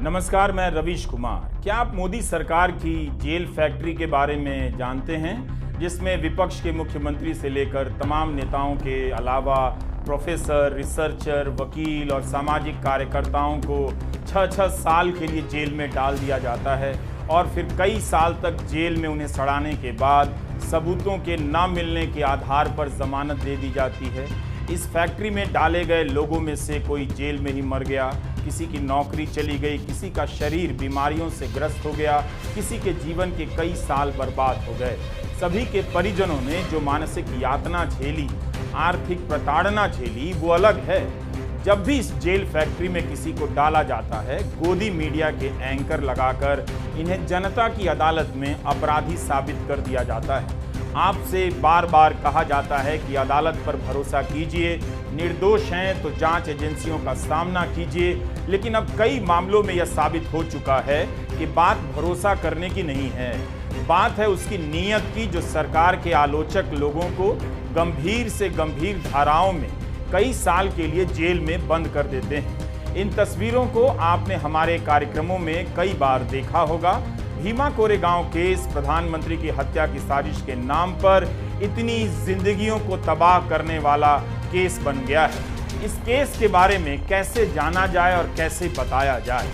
नमस्कार, मैं रवीश कुमार। क्या आप मोदी सरकार की जेल फैक्ट्री के बारे में जानते हैं, जिसमें विपक्ष के मुख्यमंत्री से लेकर तमाम नेताओं के अलावा प्रोफेसर, रिसर्चर, वकील और सामाजिक कार्यकर्ताओं को 6-6 साल के लिए जेल में डाल दिया जाता है और फिर कई साल तक जेल में उन्हें सड़ाने के बाद सबूतों के न मिलने के आधार पर जमानत दे दी जाती है। इस फैक्ट्री में डाले गए लोगों में से कोई जेल में ही मर गया, किसी की नौकरी चली गई, किसी का शरीर बीमारियों से ग्रस्त हो गया, किसी के जीवन के कई साल बर्बाद हो गए। सभी के परिजनों ने जो मानसिक यातना झेली, आर्थिक प्रताड़ना झेली, वो अलग है। जब भी इस जेल फैक्ट्री में किसी को डाला जाता है, गोदी मीडिया के एंकर लगाकर इन्हें जनता की अदालत में अपराधी साबित कर दिया जाता है। आपसे बार बार कहा जाता है कि अदालत पर भरोसा कीजिए, निर्दोष हैं तो जांच एजेंसियों का सामना कीजिए, लेकिन अब कई मामलों में यह साबित हो चुका है कि बात भरोसा करने की नहीं है, बात है उसकी नीयत की, जो सरकार के आलोचक लोगों को गंभीर से गंभीर धाराओं में कई साल के लिए जेल में बंद कर देते हैं। इन तस्वीरों को आपने हमारे कार्यक्रमों में कई बार देखा होगा। भीमा कोरेगांव केस प्रधानमंत्री की हत्या की साजिश के नाम पर इतनी जिंदगियों को तबाह करने वाला केस बन गया है। इस केस के बारे में कैसे जाना जाए और कैसे बताया जाए।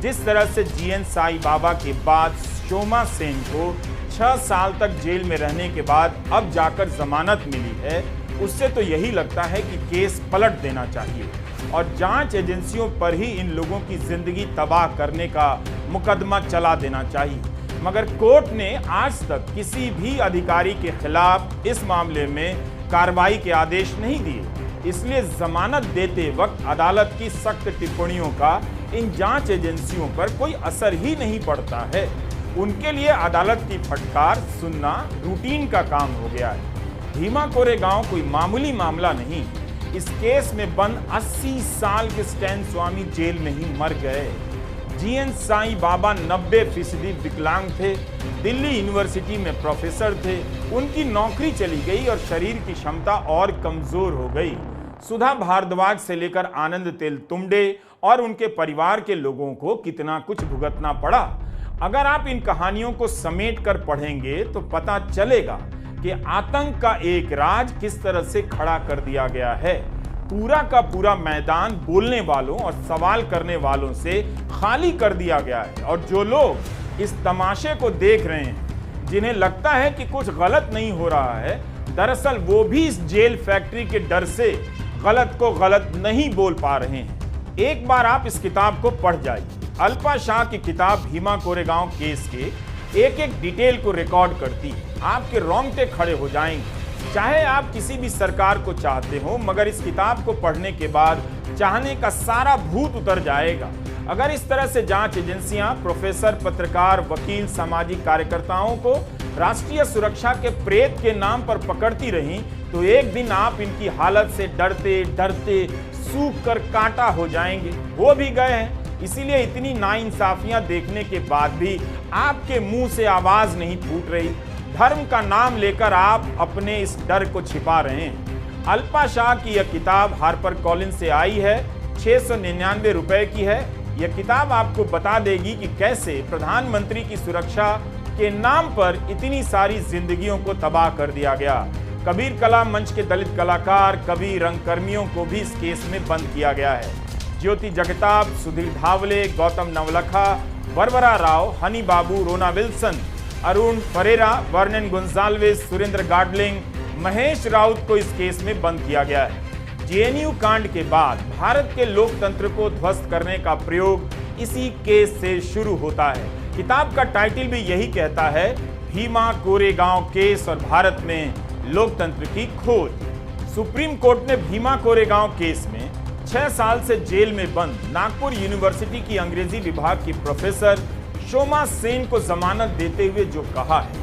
जिस तरह से जीएन साई बाबा के बाद शोमा सेन को 6 साल तक जेल में रहने के बाद अब जाकर जमानत मिली है, उससे तो यही लगता है कि केस पलट देना चाहिए और जांच एजेंसियों पर ही इन लोगों की जिंदगी तबाह करने का मुकदमा चला देना चाहिए। मगर कोर्ट ने आज तक किसी भी अधिकारी के खिलाफ इस मामले में कार्रवाई के आदेश नहीं दिए। इसलिए जमानत देते वक्त अदालत की सख्त टिप्पणियों का इन जांच एजेंसियों पर कोई असर ही नहीं पड़ता है। उनके लिए अदालत की फटकार सुनना रूटीन का काम हो गया है। भीमा कोरेगांव कोई मामूली मामला नहीं। इस केस में बंद 80 साल के स्टैन स्वामी जेल में ही मर गए। जीएन साई बाबा 90% विकलांग थे, दिल्ली यूनिवर्सिटी में प्रोफेसर थे, उनकी नौकरी चली गई और शरीर की क्षमता और कमजोर हो गई। सुधा भारद्वाज से लेकर आनंद तेलतुंबडे और उनके परिवार के लोगों को कितना कुछ भुगतना पड़ा। अगर आप इन कहानियों को समेट कर पढ़ेंगे तो पता चलेगा कि आतंक का एक राज किस तरह से खड़ा कर दिया गया है। पूरा का पूरा मैदान बोलने वालों और सवाल करने वालों से खाली कर दिया गया है और जो लोग इस तमाशे को देख रहे हैं, जिन्हें लगता है कि कुछ गलत नहीं हो रहा है, दरअसल वो भी इस जेल फैक्ट्री के डर से गलत को गलत नहीं बोल पा रहे हैं। एक बार आप इस किताब को पढ़ जाइए। अल्पा शाह की किताब भीमा कोरेगांव केस के एक एक डिटेल को रिकॉर्ड करती है। आपके रोंगटे खड़े हो जाएंगे। चाहे आप किसी भी सरकार को चाहते हो, मगर इस किताब को पढ़ने के बाद चाहने का सारा भूत उतर जाएगा। अगर इस तरह से जांच एजेंसियां प्रोफेसर, पत्रकार, वकील, सामाजिक कार्यकर्ताओं को राष्ट्रीय सुरक्षा के प्रेत के नाम पर पकड़ती रहीं, तो एक दिन आप इनकी हालत से डरते डरते सूख कर कांटा हो जाएंगे। वो भी गए हैं। इसीलिए इतनी नाइंसाफियां देखने के बाद भी आपके मुंह से आवाज नहीं फूट रही। धर्म का नाम लेकर आप अपने इस डर को छिपा रहे हैं। अल्पा शाह की यह किताब हार्पर कॉलिंस से आई है, 699 रुपए की है। यह किताब आपको बता देगी कि कैसे प्रधानमंत्री की सुरक्षा के नाम पर इतनी सारी जिंदगियों को तबाह कर दिया गया। कबीर कला मंच के दलित कलाकार, कवि, रंगकर्मियों को भी इस केस में बंद किया गया है। ज्योति जगताप, सुधीर धावले, गौतम नवलखा, वरवरा राव, हनी बाबू, रोना विल्सन, अरुण फरेरा, वर्नन गोंजाल्वेस, सुरेंद्र गाडलिंग, महेश राउत को इस केस में बंद किया गया है। जेएनयू कांड के बाद भारत के लोकतंत्र को ध्वस्त करने का प्रयोग इसी केस से शुरू होता है। किताब का टाइटल भी यही कहता है, भीमा कोरेगांव केस और भारत में लोकतंत्र की खोज। सुप्रीम कोर्ट ने भीमा कोरेगांव केस में 6 साल से जेल में बंद नागपुर यूनिवर्सिटी की अंग्रेजी विभाग की प्रोफेसर शोमा सेन को जमानत देते हुए जो कहा है,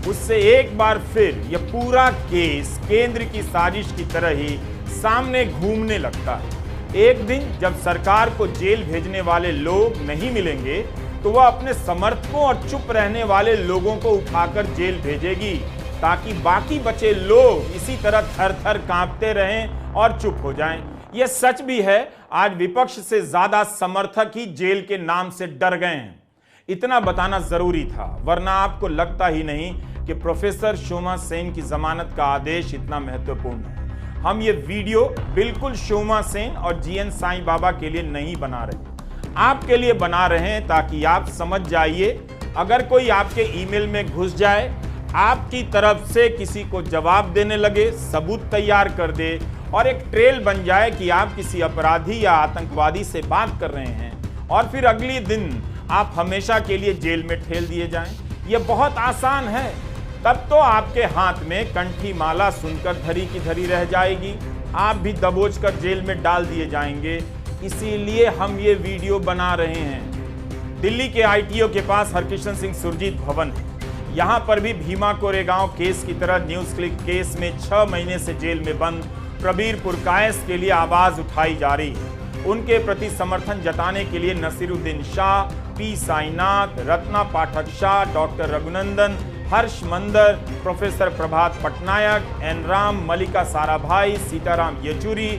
उससे एक बार फिर यह पूरा केस केंद्र की साजिश की तरह ही सामने घूमने लगता है। एक दिन जब सरकार को जेल भेजने वाले लोग नहीं मिलेंगे, तो वह अपने समर्थकों और चुप रहने वाले लोगों को उठाकर जेल भेजेगी, ताकि बाकी बचे लोग इसी तरह थर थर कांपते रहें और चुप हो जाएं। यह सच भी है, आज विपक्ष से ज्यादा समर्थक ही जेल के नाम से डर गए हैं। इतना बताना जरूरी था, वरना आपको लगता ही नहीं कि प्रोफेसर शोमा सेन की जमानत का आदेश इतना महत्वपूर्ण है। हम ये वीडियो बिल्कुल शोमा सेन और जीएन साईं बाबा के लिए नहीं बना रहे, आपके लिए बना रहे हैं ताकि आप समझ जाइए। अगर कोई आपके ईमेल में घुस जाए, आपकी तरफ से किसी को जवाब देने लगे, सबूत तैयार कर दे और एक ट्रेल बन जाए कि आप किसी अपराधी या आतंकवादी से बात कर रहे हैं और फिर अगले दिन आप हमेशा के लिए जेल में ठेल दिए जाएं, यह बहुत आसान है। तब तो आपके हाथ में कंठी माला सुनकर धरी की धरी रह जाएगी, आप भी दबोच कर जेल में डाल दिए जाएंगे। इसीलिए हम ये वीडियो बना रहे हैं। दिल्ली के आईटीओ के पास हरकिशन सिंह सुरजीत भवन है। यहाँ पर भी भीमा कोरेगांव केस की तरह न्यूज क्लिक केस में 6 महीने से जेल में बंद प्रबीर पुरकायस के लिए आवाज उठाई जा रही है। उनके प्रति समर्थन जताने के लिए नसीरुद्दीन शाह, पी साईनाथ, रत्ना पाठक शाह, डॉक्टर रघुनंदन, हर्ष मंदर, प्रोफेसर प्रभात पटनायक, एन राम, मलिका साराभाई, सीताराम येचुरी,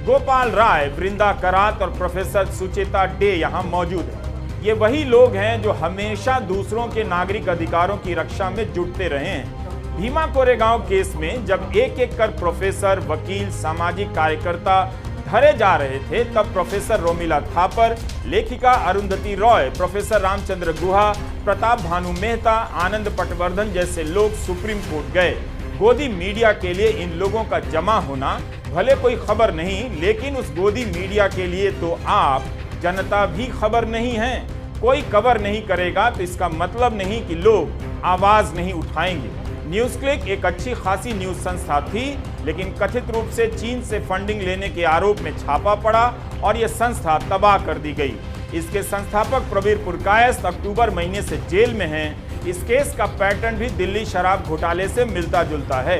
गोपाल राय, वृंदा करात और प्रोफेसर सुचेता डे यहाँ मौजूद हैं। ये वही लोग हैं जो हमेशा दूसरों के नागरिक अधिकारों की रक्षा में जुटते रहे हैं। भीमा कोरेगांव केस में जब एक एक कर प्रोफेसर, वकील, सामाजिक कार्यकर्ता धरे जा रहे थे, तब प्रोफेसर रोमिला थापर, लेखिका अरुंधति रॉय, प्रोफेसर रामचंद्र गुहा, प्रताप भानु मेहता, आनंद पटवर्धन जैसे लोग सुप्रीम कोर्ट गए। गोदी मीडिया के लिए इन लोगों का जमा होना भले कोई खबर नहीं, लेकिन उस गोदी मीडिया के लिए तो आप जनता भी खबर नहीं है। कोई कवर नहीं करेगा तो इसका मतलब नहीं कि लोग आवाज नहीं उठाएंगे। न्यूज क्लिक एक अच्छी खासी न्यूज संस्था थी, लेकिन कथित रूप से चीन से फंडिंग लेने के आरोप में छापा पड़ा और यह संस्था तबाह कर दी गई। इसके संस्थापक प्रबीर पुरकायस अक्टूबर महीने से जेल में हैं। इस केस का पैटर्न भी दिल्ली शराब घोटाले से मिलता जुलता है।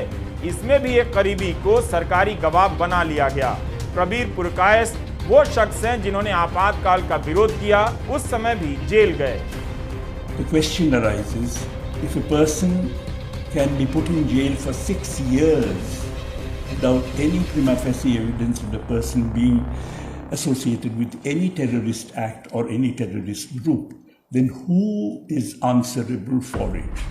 इसमें भी एक करीबी को सरकारी गवाह बना लिया गया। प्रबीर पुरकायस वो शख्स हैं जिन्होंने आपातकाल का विरोध किया, उस समय भी जेल गए। The question arises, if a person can be put in jail for 6 years without any prima facie evidence of the person being associated with any terrorist act or any terrorist group, then who is answerable for it?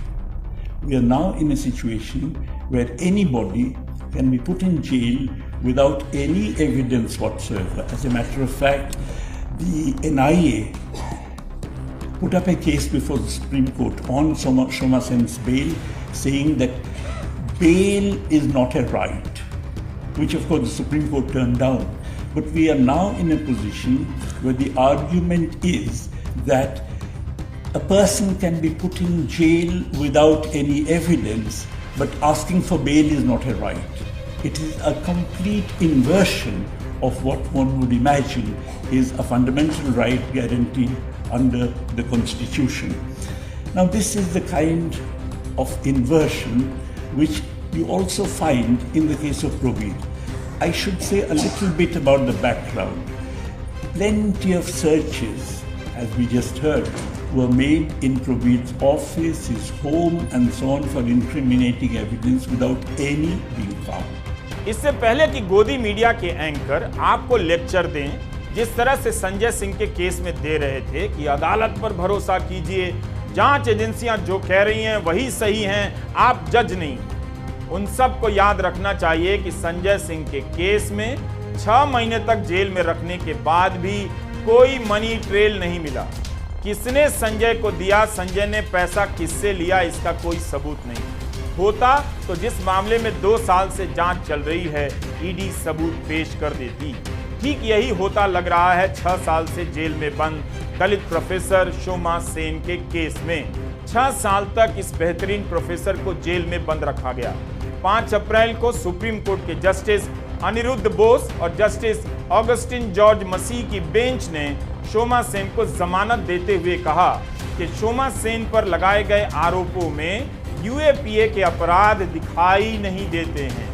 We are now in a situation where anybody can be put in jail without any evidence whatsoever. As a matter of fact, the NIA put up a case before the Supreme Court on Shoma Sen's bail, saying that bail is not a right, which of course the Supreme Court turned down. But we are now in a position where the argument is that a person can be put in jail without any evidence, but asking for bail is not a right. It is a complete inversion of what one would imagine is a fundamental right guaranteed under the Constitution. Now, this is the kind of inversion which you also find in the case of Probir. I should say a little bit about the background. Plenty of searches, as we just heard, were made in Probir's office, his home, and so on for incriminating evidence without any being found. इससे पहले कि गोदी media के anchor आपको lecture दें, जिस तरह से संजय सिंह के केस में दे रहे थे कि अदालत पर भरोसा कीजिए, जांच एजेंसियां जो कह रही हैं वही सही हैं, आप जज नहीं। उन सबको याद रखना चाहिए कि संजय सिंह के केस में 6 महीने तक जेल में रखने के बाद भी कोई मनी ट्रेल नहीं मिला। किसने संजय को दिया, संजय ने पैसा किससे लिया, इसका कोई सबूत नहीं। होता तो जिस मामले में 2 साल से जांच चल रही है, ईडी सबूत पेश कर देती। ठीक यही होता लग रहा है 6 साल से जेल में बंद दलित प्रोफेसर शोमा सेन के केस में। 6 साल तक इस बेहतरीन प्रोफेसर को जेल में बंद रखा गया। 5 अप्रैल को सुप्रीम कोर्ट के जस्टिस अनिरुद्ध बोस और जस्टिस ऑगस्टिन जॉर्ज मसीह की बेंच ने शोमा सेन को जमानत देते हुए कहा कि शोमा सेन पर लगाए गए आरोपों में यूएपीए के अपराध दिखाई नहीं देते हैं।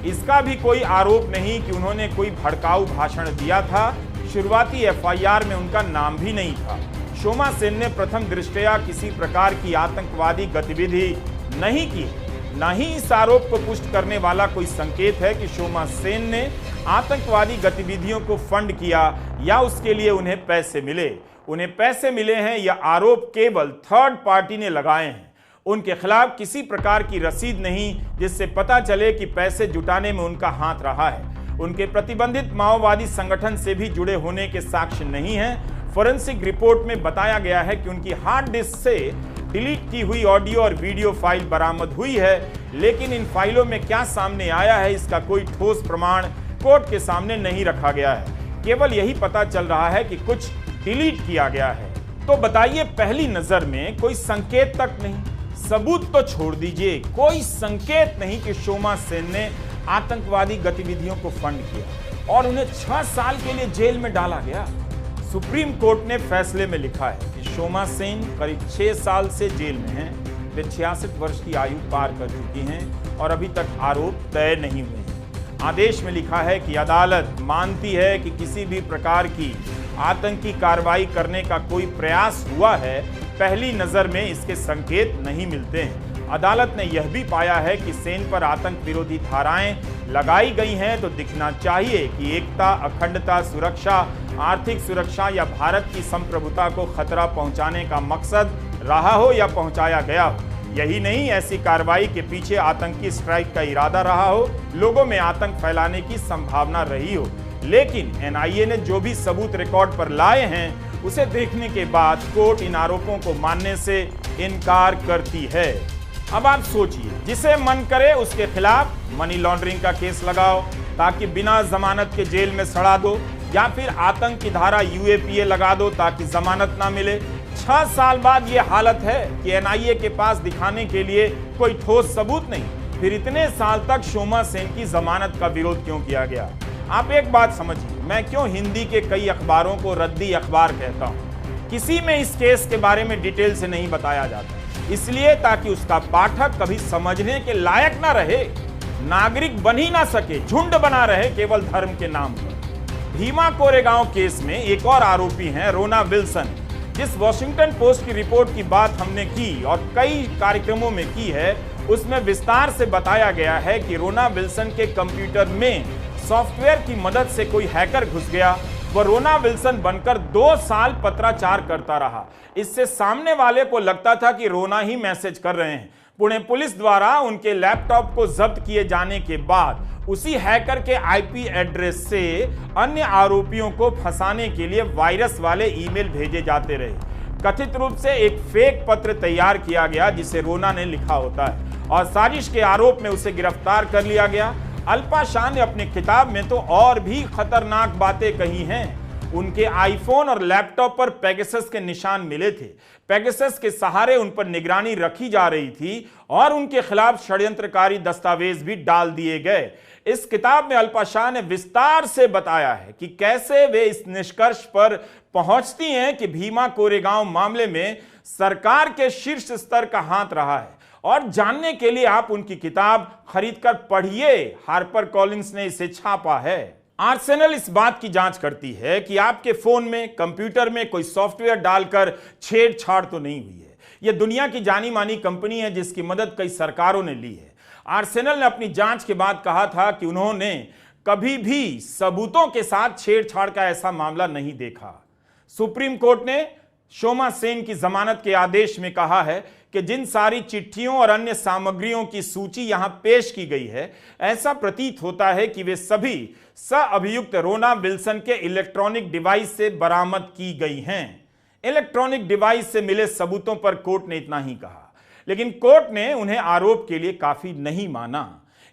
इसका भी कोई आरोप नहीं कि उन्होंने कोई भड़काऊ भाषण दिया था। शुरुआती एफआईआर में उनका नाम भी नहीं था। शोमा सेन ने प्रथम दृष्टया किसी प्रकार की आतंकवादी गतिविधि नहीं की। न ही इस आरोप को पुष्ट करने वाला कोई संकेत है कि शोमा सेन ने आतंकवादी गतिविधियों को फंड किया या उसके लिए उन्हें पैसे मिले। उन्हें पैसे मिले हैं यह आरोप केवल थर्ड पार्टी ने लगाए हैं। उनके खिलाफ किसी प्रकार की रसीद नहीं जिससे पता चले कि पैसे जुटाने में उनका हाथ रहा है। उनके प्रतिबंधित माओवादी संगठन से भी जुड़े होने के साक्ष्य नहीं हैं। फोरेंसिक रिपोर्ट में बताया गया है कि उनकी हार्ड डिस्क से डिलीट की हुई ऑडियो और वीडियो फाइल बरामद हुई है, लेकिन इन फाइलों में क्या सामने आया है इसका कोई ठोस प्रमाण कोर्ट के सामने नहीं रखा गया है। केवल यही पता चल रहा है कि कुछ डिलीट किया गया है। तो बताइए, पहली नजर में कोई संकेत तक नहीं, सबूत तो छोड़ दीजिए, कोई संकेत नहीं कि शोमा सेन ने आतंकवादी गतिविधियों को फंड किया और उन्हें 6 साल के लिए जेल में डाला गया। सुप्रीम कोर्ट ने फैसले में लिखा है कि शोमा सेन करीब 6 साल से जेल में हैं। वे 66 वर्ष की आयु पार कर चुकी हैं और अभी तक आरोप तय नहीं हुए हैं। आदेश में लिखा है कि अदालत मानती है कि किसी भी प्रकार की आतंकी कार्रवाई करने का कोई प्रयास हुआ है, पहली नजर में इसके संकेत नहीं मिलते हैं। अदालत ने यह भी पाया है कि सेन पर आतंक विरोधी धाराएं लगाई गई हैं तो दिखना चाहिए कि एकता, अखंडता, सुरक्षा, आर्थिक सुरक्षा या भारत की संप्रभुता को खतरा पहुंचाने का मकसद रहा हो या पहुंचाया गया हो। यही नहीं, ऐसी कार्रवाई के पीछे आतंकी स्ट्राइक का इरादा रहा हो, लोगों में आतंक फैलाने की संभावना रही हो। लेकिन एनआईए ने जो भी सबूत रिकॉर्ड पर लाए हैं उसे देखने के बाद कोर्ट इन आरोपों को मानने से इनकार करती है। अब आप सोचिए, जिसे मन करे उसके खिलाफ मनी लॉन्ड्रिंग का केस लगाओ ताकि बिना जमानत के जेल में सड़ा दो, या फिर आतंक की धारा यूएपीए लगा दो ताकि जमानत ना मिले। 6 साल बाद ये हालत है कि एनआईए के पास दिखाने के लिए कोई ठोस सबूत नहीं। फिर इतने साल तक शोमा सेन की जमानत का विरोध क्यों किया गया? आप एक बात समझिए, मैं क्यों हिंदी के कई अखबारों को रद्दी अखबार कहता हूं। किसी में इस केस के बारे में डिटेल से नहीं बताया जाता, इसलिए ताकि उसका पाठक कभी समझने के लायक ना रहे, नागरिक बन ही ना सके, झुंड बना रहे केवल धर्म के नाम पर। भीमा कोरेगांव केस में एक और आरोपी हैं रोना विल्सन। जिस वॉशिंगटन पोस्ट की रिपोर्ट की बात हमने की और कई कार्यक्रमों में की है, उसमें विस्तार से बताया गया है कि रोना विल्सन के कंप्यूटर में सॉफ्टवेयर की मदद से कोई हैकर घुस गया। वह रोना विल्सन बनकर 2 साल पत्राचार करता रहा। इससे सामने वाले को लगता था कि रोना ही मैसेज कर रहे हैं। पुणे पुलिस द्वारा उनके लैपटॉप को जब्त किए जाने के बाद उसी हैकर के आईपी एड्रेस से अन्य आरोपियों को फंसाने के लिए वायरस वाले ईमेल भेजे जाते रहे। कथित रूप से एक फेक पत्र तैयार किया गया जिसे रोना ने लिखा होता है और साजिश के आरोप में उसे गिरफ्तार कर लिया गया। अल्पा शाह ने अपनी किताब में तो और भी खतरनाक बातें कही हैं। उनके आईफोन और लैपटॉप पर पेगासस के निशान मिले थे। पेगासस के सहारे उन पर निगरानी रखी जा रही थी और उनके खिलाफ षड्यंत्रकारी दस्तावेज भी डाल दिए गए। इस किताब में अल्पा शाह ने विस्तार से बताया है कि कैसे वे इस निष्कर्ष पर पहुंचती हैं कि भीमा कोरेगांव मामले में सरकार के शीर्ष स्तर का हाथ रहा है। और जानने के लिए आप उनकी किताब खरीदकर पढ़िए, हार्पर कॉलिंस ने इसे छापा है। आर्सेनल इस बात की जांच करती है कि आपके फोन में, कंप्यूटर में कोई सॉफ्टवेयर डालकर छेड़छाड़ तो नहीं हुई है। यह दुनिया की जानी मानी कंपनी है जिसकी मदद कई सरकारों ने ली है। आर्सेनल ने अपनी जांच के बाद कहा था कि उन्होंने कभी भी सबूतों के साथ छेड़छाड़ का ऐसा मामला नहीं देखा। सुप्रीम कोर्ट ने शोमा सेन की जमानत के आदेश में कहा है कि जिन सारी चिट्ठियों और अन्य सामग्रियों की सूची यहां पेश की गई है, ऐसा प्रतीत होता है कि वे सभी सह-अभियुक्त रोना विल्सन के इलेक्ट्रॉनिक डिवाइस से बरामद की गई हैं। इलेक्ट्रॉनिक डिवाइस से मिले सबूतों पर कोर्ट ने इतना ही कहा, लेकिन कोर्ट ने उन्हें आरोप के लिए काफी नहीं माना।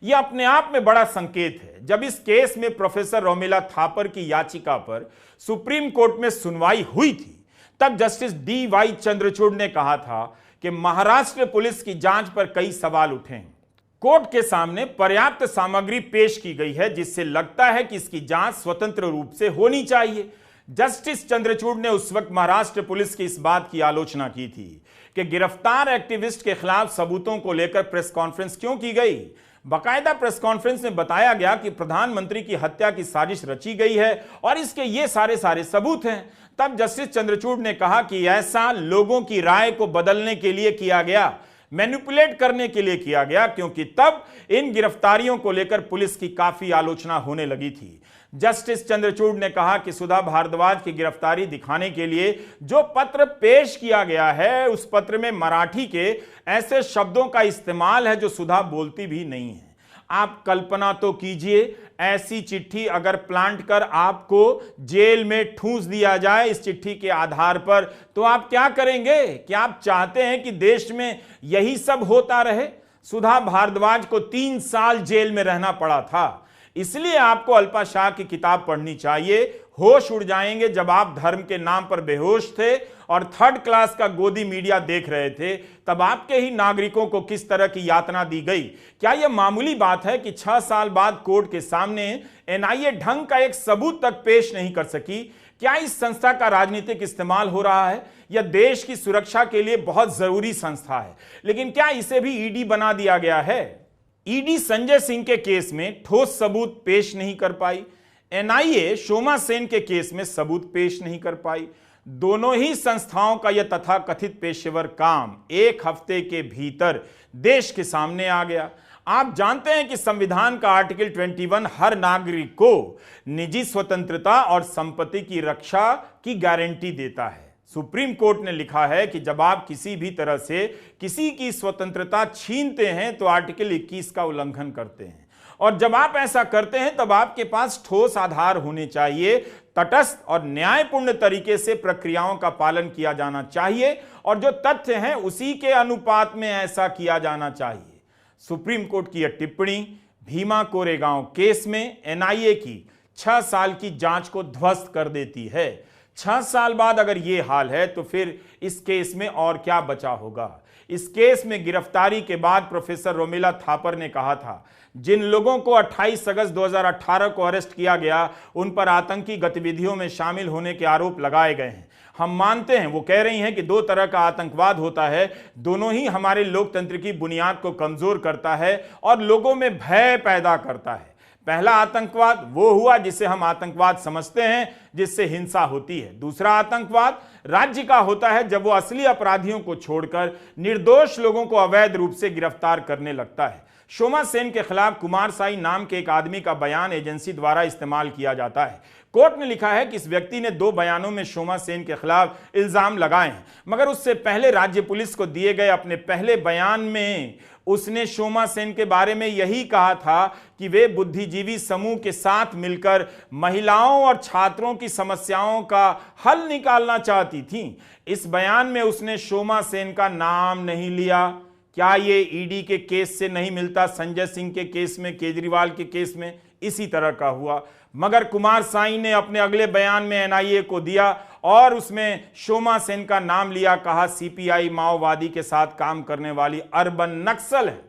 यह अपने आप में बड़ा संकेत है। जब इस केस में प्रोफेसर रोमिला थापर की याचिका पर सुप्रीम कोर्ट में सुनवाई हुई थी, तब जस्टिस डी.वाई. चंद्रचूड़ ने कहा था कि महाराष्ट्र पुलिस की जांच पर कई सवाल उठे। कोर्ट के सामने पर्याप्त सामग्री पेश की गई है जिससे लगता है कि इसकी जांच स्वतंत्र रूप से होनी चाहिए। जस्टिस चंद्रचूड़ ने उस वक्त महाराष्ट्र पुलिस की इस बात की आलोचना की थी कि गिरफ्तार एक्टिविस्ट के खिलाफ सबूतों को लेकर प्रेस कॉन्फ्रेंस क्यों की गई। बाकायदा प्रेस कॉन्फ्रेंस में बताया गया कि प्रधानमंत्री की हत्या की साजिश रची गई है और इसके ये सारे सबूत हैं। तब जस्टिस चंद्रचूड़ ने कहा कि ऐसा लोगों की राय को बदलने के लिए किया गया। मैनिपुलेट करने के लिए किया गया, क्योंकि तब इन गिरफ्तारियों को लेकर पुलिस की काफी आलोचना होने लगी थी। जस्टिस चंद्रचूड़ ने कहा कि सुधा भारद्वाज की गिरफ्तारी दिखाने के लिए जो पत्र पेश किया गया है, उस पत्र में मराठी के ऐसे शब्दों का इस्तेमाल है जो सुधा बोलती भी नहीं है। आप कल्पना तो कीजिए, ऐसी चिट्ठी अगर प्लांट कर आपको जेल में ठूंस दिया जाए इस चिट्ठी के आधार पर, तो आप क्या करेंगे? क्या आप चाहते हैं कि देश में यही सब होता रहे? सुधा भारद्वाज को 3 साल जेल में रहना पड़ा था। इसलिए आपको अल्पा शाह की किताब पढ़नी चाहिए। होश उड़ जाएंगे जब आप धर्म के नाम पर बेहोश थे और 3rd क्लास का गोदी मीडिया देख रहे थे, तब आपके ही नागरिकों को किस तरह की यातना दी गई। क्या यह मामूली बात है कि 6 साल बाद कोर्ट के सामने एनआईए ढंग का एक सबूत तक पेश नहीं कर सकी? क्या इस संस्था का राजनीतिक इस्तेमाल हो रहा है? यह देश की सुरक्षा के लिए बहुत जरूरी संस्था है, लेकिन क्या इसे भी ईडी बना दिया गया है? ईडी संजय सिंह के केस में ठोस सबूत पेश नहीं कर पाई, एनआईए शोमा सेन के केस में सबूत पेश नहीं कर पाई। दोनों ही संस्थाओं का यह तथाकथित पेशेवर काम 1 हफ्ते के भीतर देश के सामने आ गया। आप जानते हैं कि संविधान का आर्टिकल 21 हर नागरिक को निजी स्वतंत्रता और संपत्ति की रक्षा की गारंटी देता है। सुप्रीम कोर्ट ने लिखा है कि जब आप किसी भी तरह से किसी की स्वतंत्रता छीनते हैं तो आर्टिकल 21 का उल्लंघन करते हैं, और जब आप ऐसा करते हैं तब आपके पास ठोस आधार होने चाहिए, तटस्थ और न्यायपूर्ण तरीके से प्रक्रियाओं का पालन किया जाना चाहिए, और जो तथ्य हैं उसी के अनुपात में ऐसा किया जाना चाहिए। सुप्रीम कोर्ट की यह टिप्पणी भीमा कोरेगांव केस में एनआईए की 6 साल की जांच को ध्वस्त कर देती है। 6 साल बाद अगर यह हाल है तो फिर इस केस में और क्या बचा होगा? इस केस में गिरफ्तारी के बाद प्रोफेसर रोमिला थापर ने कहा था, जिन लोगों को 28 अगस्त 2018 को अरेस्ट किया गया उन पर आतंकी गतिविधियों में शामिल होने के आरोप लगाए गए हैं। हम मानते हैं, वो कह रही हैं कि 2 तरह का आतंकवाद होता है, दोनों ही हमारे लोकतंत्र की बुनियाद को कमजोर करता है और लोगों में भय पैदा करता है। पहला आतंकवाद वो हुआ जिसे हम आतंकवाद समझते हैं, जिससे हिंसा होती है। दूसरा आतंकवाद राज्य का होता है, जब वो असली अपराधियों को छोड़कर निर्दोष लोगों को अवैध रूप से गिरफ्तार करने लगता है। शोमा सेन के खिलाफ कुमार साई नाम के एक आदमी का बयान एजेंसी द्वारा इस्तेमाल किया जाता है। कोर्ट ने लिखा है कि इस व्यक्ति ने 2 बयानों में शोमा सेन के खिलाफ इल्जाम लगाए हैं, मगर उससे पहले राज्य पुलिस को दिए गए अपने पहले बयान में उसने शोमा सेन के बारे में यही कहा था कि वे बुद्धिजीवी समूह के साथ मिलकर महिलाओं और छात्रों की समस्याओं का हल निकालना चाहती थी। इस बयान में उसने शोमा सेन का नाम नहीं लिया। क्या ये ईडी के केस से नहीं मिलता? संजय सिंह के केस में, केजरीवाल के केस में इसी तरह का हुआ। मगर कुमार साई ने अपने अगले बयान में एनआईए को दिया और उसमें शोमा सेन का नाम लिया। कहा सीपीआई माओवादी के साथ काम करने वाली अर्बन नक्सल है।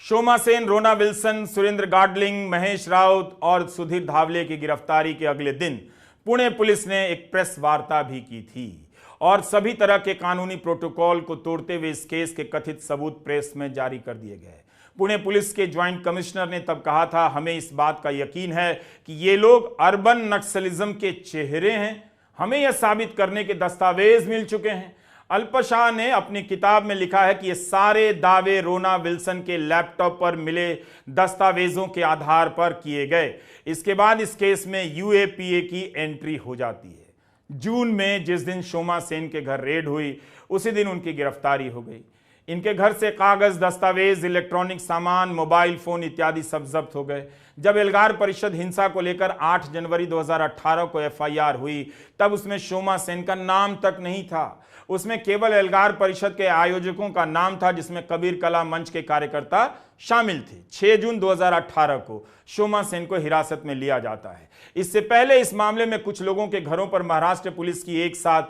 शोमा सेन, रोना विल्सन, सुरेंद्र गाडलिंग, महेश राउत और सुधीर धावले की गिरफ्तारी के अगले दिन पुणे पुलिस ने एक प्रेस वार्ता भी की थी और सभी तरह के कानूनी प्रोटोकॉल को तोड़ते हुए इस केस के कथित सबूत प्रेस में जारी कर दिए गए। पुणे पुलिस के ज्वाइंट कमिश्नर ने तब कहा था, हमें इस बात का यकीन है कि ये लोग अर्बन नक्सलिज्म के चेहरे हैं। हमें यह साबित करने के दस्तावेज मिल चुके हैं। अल्पा शाह ने अपनी किताब में लिखा है कि ये सारे दावे रोना विल्सन के लैपटॉप पर मिले दस्तावेजों के आधार पर किए गए। इसके बाद इस केस में यूएपीए की एंट्री हो जाती है। जून में जिस दिन शोमा सेन के घर रेड हुई, उसी दिन उनकी गिरफ्तारी हो गई। इनके घर से कागज, दस्तावेज, इलेक्ट्रॉनिक सामान, मोबाइल फोन इत्यादि सब जब्त हो गए। जब एल्गार परिषद हिंसा को लेकर 8 जनवरी 2018 को एफआईआर हुई, तब उसमें शोमा सेन का नाम तक नहीं था। उसमें केवल एल्गार परिषद के आयोजकों का नाम था, जिसमें कबीर कला मंच के कार्यकर्ता शामिल थे। 6 जून 2018 को शोमा सेन को हिरासत में लिया जाता है। इससे पहले इस मामले में कुछ लोगों के घरों पर महाराष्ट्र पुलिस की एक साथ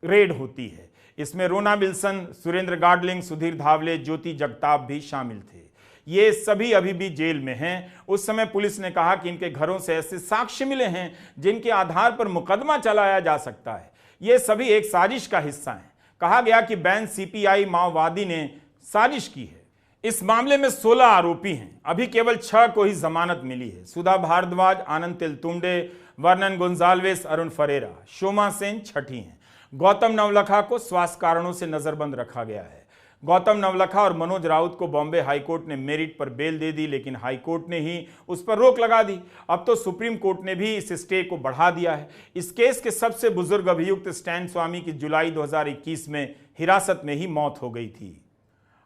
रेड होती है। इसमें रोना विल्सन, सुरेंद्र गाडलिंग, सुधीर धावले, ज्योति जगताप भी शामिल थे। ये सभी अभी भी जेल में हैं। उस समय पुलिस ने कहा कि इनके घरों से ऐसे साक्ष्य मिले हैं जिनके आधार पर मुकदमा चलाया जा सकता है। ये सभी एक साजिश का हिस्सा हैं। कहा गया कि बैन सीपीआई माओवादी ने साजिश की है। इस मामले में 16 आरोपी हैं। अभी केवल 6 को ही जमानत मिली है। Sudha Bharadwaj, Anand Teltumbde, Vernon Gonsalves, Arun Ferreira. शोमा सेन छठी हैं। गौतम नवलखा को स्वास्थ्य कारणों से नजरबंद रखा गया है। गौतम नवलखा और मनोज राउत को बॉम्बे हाईकोर्ट ने मेरिट पर बेल दे दी, लेकिन हाईकोर्ट ने ही उस पर रोक लगा दी। अब तो सुप्रीम कोर्ट ने भी इस स्टे को बढ़ा दिया है। इस केस के सबसे बुजुर्ग अभियुक्त स्टैन स्वामी की जुलाई 2021 में हिरासत में ही मौत हो गई थी।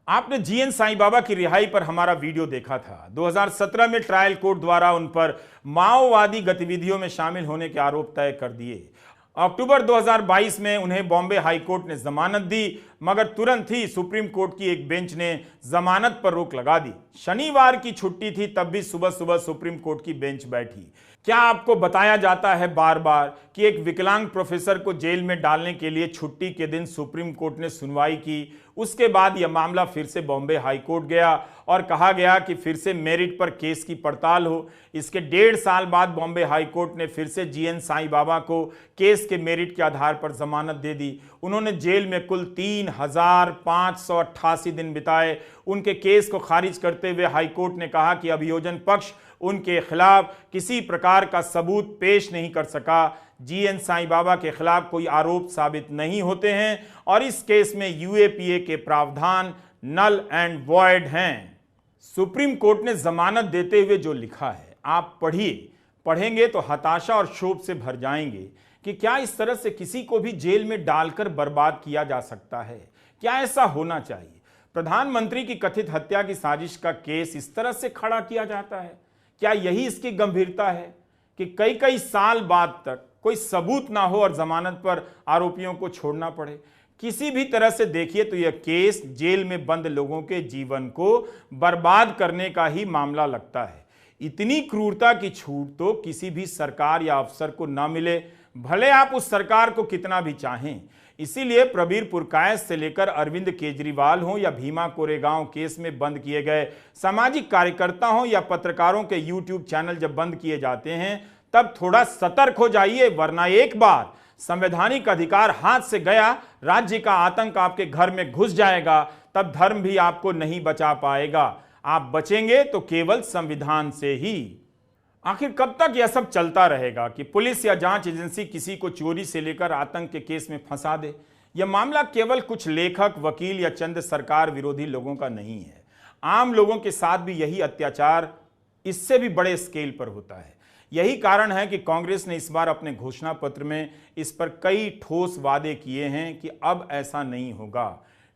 आपने जीएन साईं बाबा की रिहाई पर हमारा वीडियो देखा था। 2017 में ट्रायल कोर्ट द्वारा उन पर माओवादी गतिविधियों में शामिल होने के आरोप तय कर दिए। अक्टूबर 2022 में उन्हें बॉम्बे हाईकोर्ट ने जमानत दी, मगर तुरंत ही सुप्रीम कोर्ट की एक बेंच ने जमानत पर रोक लगा दी। शनिवार की छुट्टी थी, तब भी सुबह सुबह सुप्रीम कोर्ट की बेंच बैठी। क्या आपको बताया जाता है बार बार कि एक विकलांग प्रोफेसर को जेल में डालने के लिए छुट्टी के दिन सुप्रीम कोर्ट ने सुनवाई की। उसके बाद यह मामला फिर से बॉम्बे हाईकोर्ट गया और कहा गया कि फिर से मेरिट पर केस की पड़ताल हो। इसके 1.5 साल बाद बॉम्बे हाईकोर्ट ने फिर से जीएन साईं बाबा को केस के मेरिट के आधार पर जमानत दे दी। उन्होंने जेल में कुल 3,588 दिन बिताए। उनके केस को खारिज करते हुए हाईकोर्ट ने कहा कि अभियोजन पक्ष उनके खिलाफ किसी प्रकार का सबूत पेश नहीं कर सका। जीएन साईं बाबा के खिलाफ कोई आरोप साबित नहीं होते हैं और इस केस में यूएपीए के प्रावधान नल एंड वॉइड हैं। सुप्रीम कोर्ट ने जमानत देते हुए जो लिखा है आप पढ़िए। पढ़ेंगे तो हताशा और क्षोभ से भर जाएंगे कि क्या इस तरह से किसी को भी जेल में डालकर बर्बाद किया जा सकता है? क्या ऐसा होना चाहिए? प्रधानमंत्री की कथित हत्या की साजिश का केस इस तरह से खड़ा किया जाता है? क्या यही इसकी गंभीरता है कि कई कई साल बाद तक कोई सबूत ना हो और जमानत पर आरोपियों को छोड़ना पड़े? किसी भी तरह से देखिए तो यह केस जेल में बंद लोगों के जीवन को बर्बाद करने का ही मामला लगता है। इतनी क्रूरता की छूट तो किसी भी सरकार या अफसर को ना मिले, भले आप उस सरकार को कितना भी चाहें। इसीलिए प्रबीर पुरकायत से लेकर अरविंद केजरीवाल हो या भीमा कोरेगांव केस में बंद किए गए सामाजिक कार्यकर्ता हो या पत्रकारों के यूट्यूब चैनल जब बंद किए जाते हैं तब थोड़ा सतर्क हो जाइए, वरना एक बार संवैधानिक अधिकार हाथ से गया, राज्य का आतंक आपके घर में घुस जाएगा, तब धर्म भी आपको नहीं बचा पाएगा। आप बचेंगे तो केवल संविधान से ही। आखिर कब तक यह सब चलता रहेगा कि पुलिस या जांच एजेंसी किसी को चोरी से लेकर आतंक के केस में फंसा दे? यह मामला केवल कुछ लेखक, वकील या चंद सरकार विरोधी लोगों का नहीं है। आम लोगों के साथ भी यही अत्याचार इससे भी बड़े स्केल पर होता है। यही कारण है कि कांग्रेस ने इस बार अपने घोषणा पत्र में इस पर कई ठोस वादे किए हैं कि अब ऐसा नहीं होगा।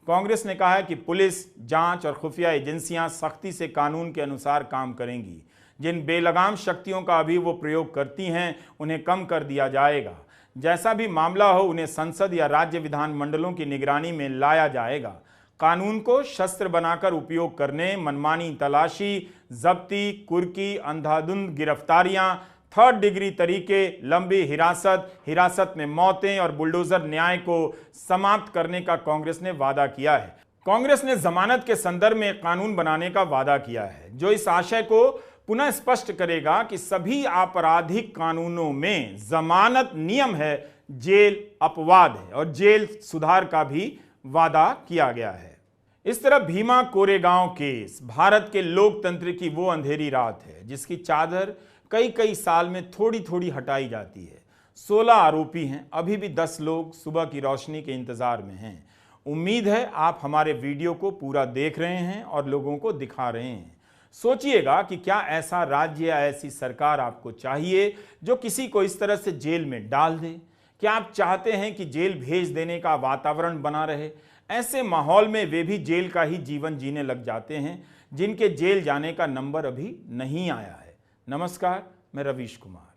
कांग्रेस ने कहा है कि पुलिस, जांच और खुफिया एजेंसियां सख्ती से कानून के अनुसार काम करेंगी। जिन बेलगाम शक्तियों का अभी वो प्रयोग करती हैं उन्हें कम कर दिया जाएगा। जैसा भी मामला हो उन्हें संसद या राज्य विधानमंडलों की निगरानी में लाया जाएगा। कानून को शस्त्र बनाकर उपयोग करने, मनमानी तलाशी, जब्ती, कुर्की, अंधाधुंध गिरफ्तारियां, 3rd डिग्री तरीके, लंबी हिरासत में मौतें और बुलडोजर न्याय को समाप्त करने का कांग्रेस ने वादा किया है। कांग्रेस ने जमानत के संदर्भ में कानून बनाने का वादा किया है जो इस आशय को पुनः स्पष्ट करेगा कि सभी आपराधिक कानूनों में जमानत नियम है, जेल अपवाद है और जेल सुधार का भी वादा किया गया है। इस तरह भीमा कोरेगांव केस भारत के लोकतंत्र की वो अंधेरी रात है जिसकी चादर कई कई साल में थोड़ी थोड़ी हटाई जाती है। 16 आरोपी हैं, अभी भी 10 लोग सुबह की रोशनी के इंतजार में हैं। उम्मीद है आप हमारे वीडियो को पूरा देख रहे हैं और लोगों को दिखा रहे हैं। सोचिएगा कि क्या ऐसा राज्य या ऐसी सरकार आपको चाहिए जो किसी को इस तरह से जेल में डाल दे? क्या आप चाहते हैं कि जेल भेज देने का वातावरण बना रहे? ऐसे माहौल में वे भी जेल का ही जीवन जीने लग जाते हैं जिनके जेल जाने का नंबर अभी नहीं आया है। नमस्कार, मैं रवीश कुमार।